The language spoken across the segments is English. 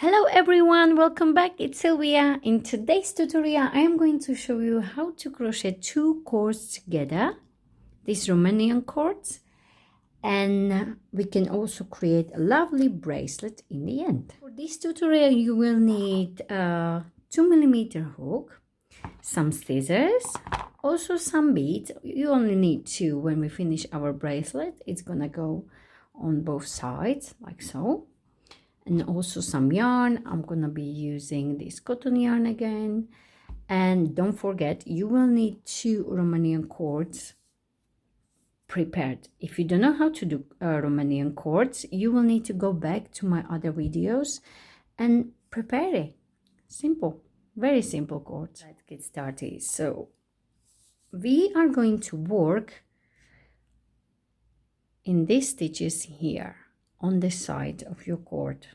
Hello everyone, welcome back. It's Sylvia. In today's tutorial, I am going to show you how to crochet two cords together, these Romanian cords, and we can also create a lovely bracelet in the end. For this tutorial, you will need a 2mm hook, some scissors, also some beads. You only need two. When we finish our bracelet, it's gonna go on both sides like so. And also some yarn. I'm gonna be using this cotton yarn again. And don't forget, you will need two Romanian cords prepared. If you don't know how to do Romanian cords, you will need to go back to my other videos and prepare it. Simple, very simple cords. Let's get started. So we are going to work in these stitches here on the side of your cord.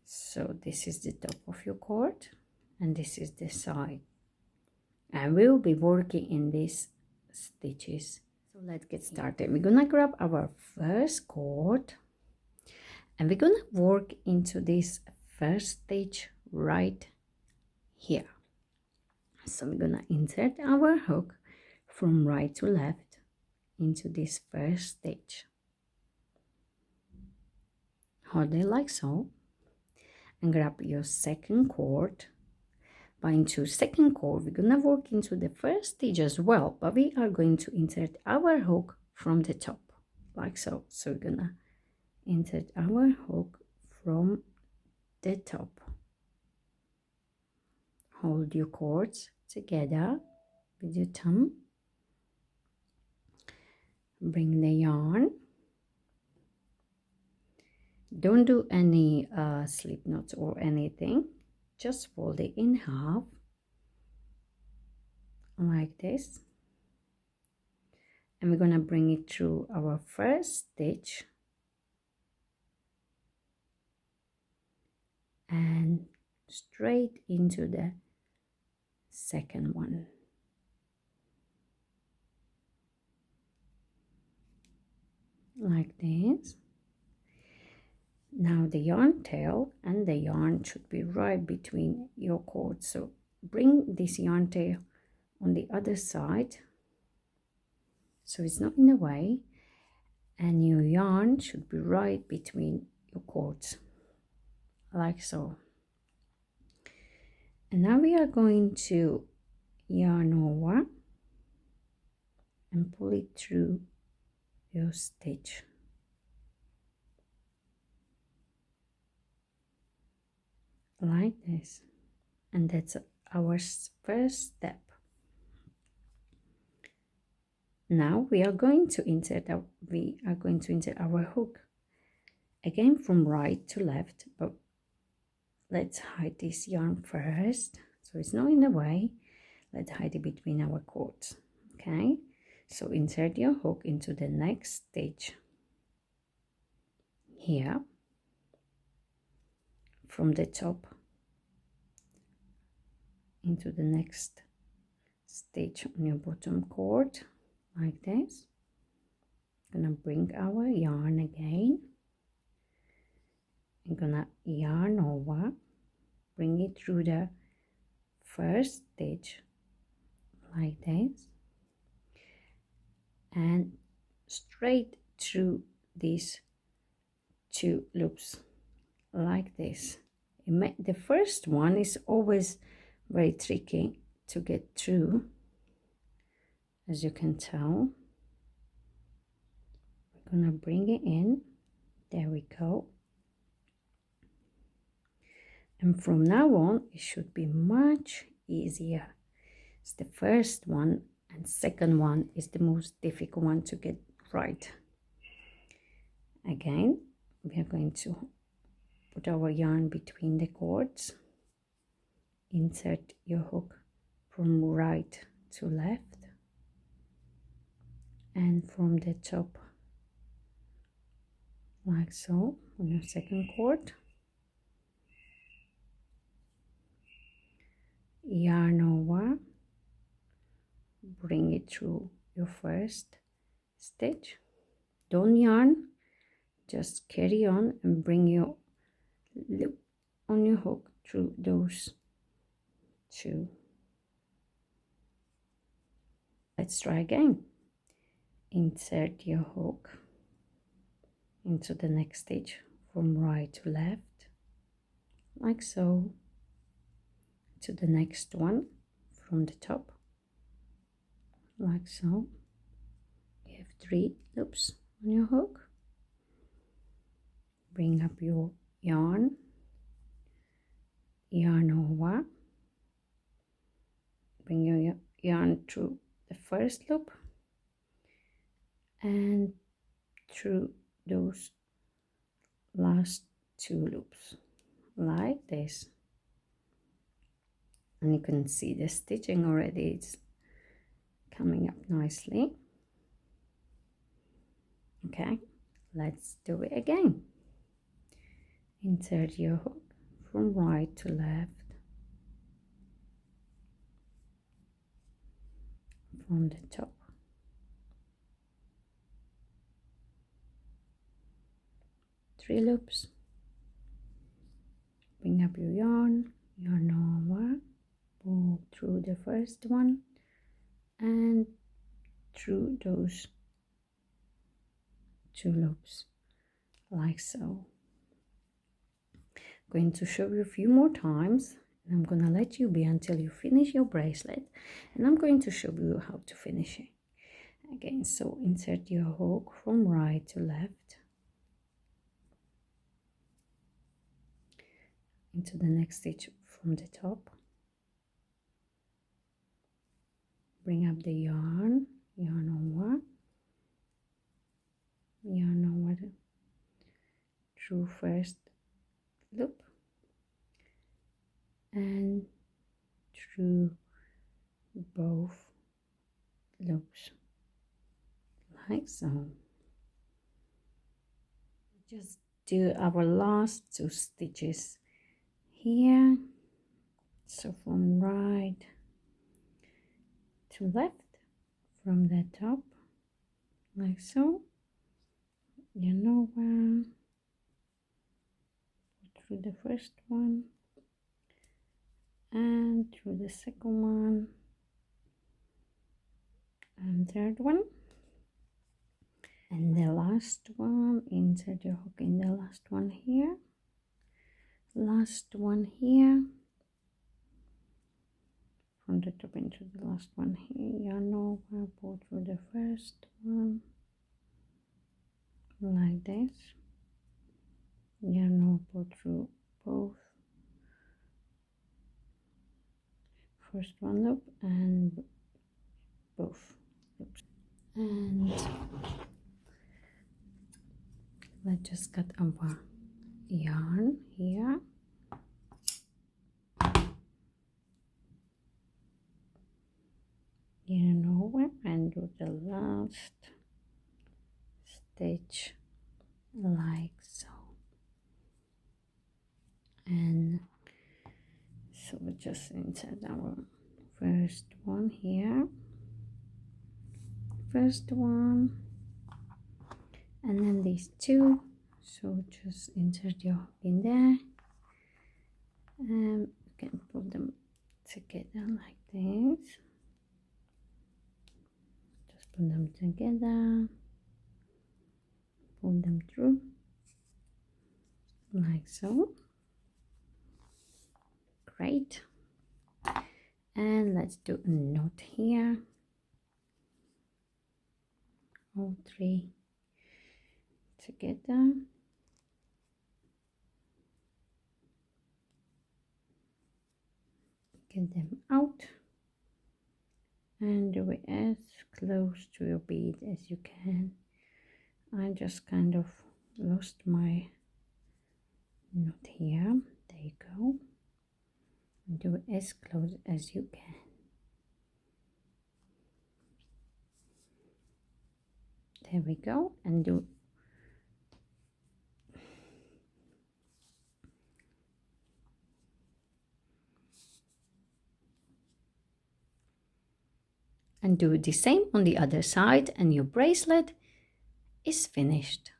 So this is the top of your cord and this is the side, and we will be working in these stitches. So let's get started. We're gonna grab our first cord and we're gonna work into this first stitch right here. So we're gonna insert our hook from right to left into this first stitch. Hold it like so and grab your second cord. But into second cord, we're gonna work into the first stitch as well, but we are going to insert our hook from the top like so. So we're gonna insert our hook from the top. Hold your cords together with your thumb. Bring the yarn. Don't do any slip knots or anything. Just fold it in half like this. And we're gonna bring it through our first stitch and straight into the second one. Like this. Now the yarn tail and the yarn should be right between your cords. So bring this yarn tail on the other side so it's not in the way, and your yarn should be right between your cords like so. And now we are going to yarn over and pull it through your stitch like this, and that's our first step. Now we are going to insert our hook again from right to left, but let's hide this yarn first so it's not in the way. Let's hide it between our cords. Okay, so insert your hook into the next stitch here from the top into the next stitch on your bottom cord like this. Gonna bring our yarn again. I'm gonna yarn over, bring it through the first stitch like this and straight through these two loops like this. The first one is always very tricky to get through, as you can tell. We're gonna bring it in. There we go. And from now on it should be much easier. It's the first one, and second one is the most difficult one to get right. Again, we are going to put our yarn between the cords, insert your hook from right to left, and from the top like so on your second cord. Yarn over, bring it through your first stitch. Don't yarn, just carry on and bring your loop on your hook through those two. Let's try again. Insert your hook into the next stitch from right to left, like so, to the next one from the top, like so. You have 3 loops on your hook. Bring up your yarn over, bring your yarn through the first loop and through those last 2 loops, like this. And you can see the stitching already, it's coming up nicely. Okay, let's do it again. Insert your hook from right to left, from the top, three loops, bring up your yarn over, pull through the first one and through those 2 loops, like so. I'm going to show you a few more times, and I'm gonna let you be until you finish your bracelet, and I'm going to show you how to finish it again. So insert your hook from right to left into the next stitch from the top, bring up the yarn over through first loop and through both loops, like so. Just do our last 2 stitches here, so from right to left from the top, like so. Through the first one and through the second one and third one, and the last one. Insert your hook in the last one here, last one here, from the top into the last one here, yarn over, pull through the first one, like this, yarn over, pull through both first one loop and both loops, and let's just cut our yarn here, yarn over and do the last stitch like so. And so we just insert our first one here, first one, and then these 2. So just insert your hook in there and you can put them together like this. Just put them together, pull them through like so. Great. And let's do a knot here, all 3 together, get them out and do it as close to your bead as you can. I just kind of lost my knot here. There you go. And do it as close as you can. There we go. And do the same on the other side, and your bracelet is finished.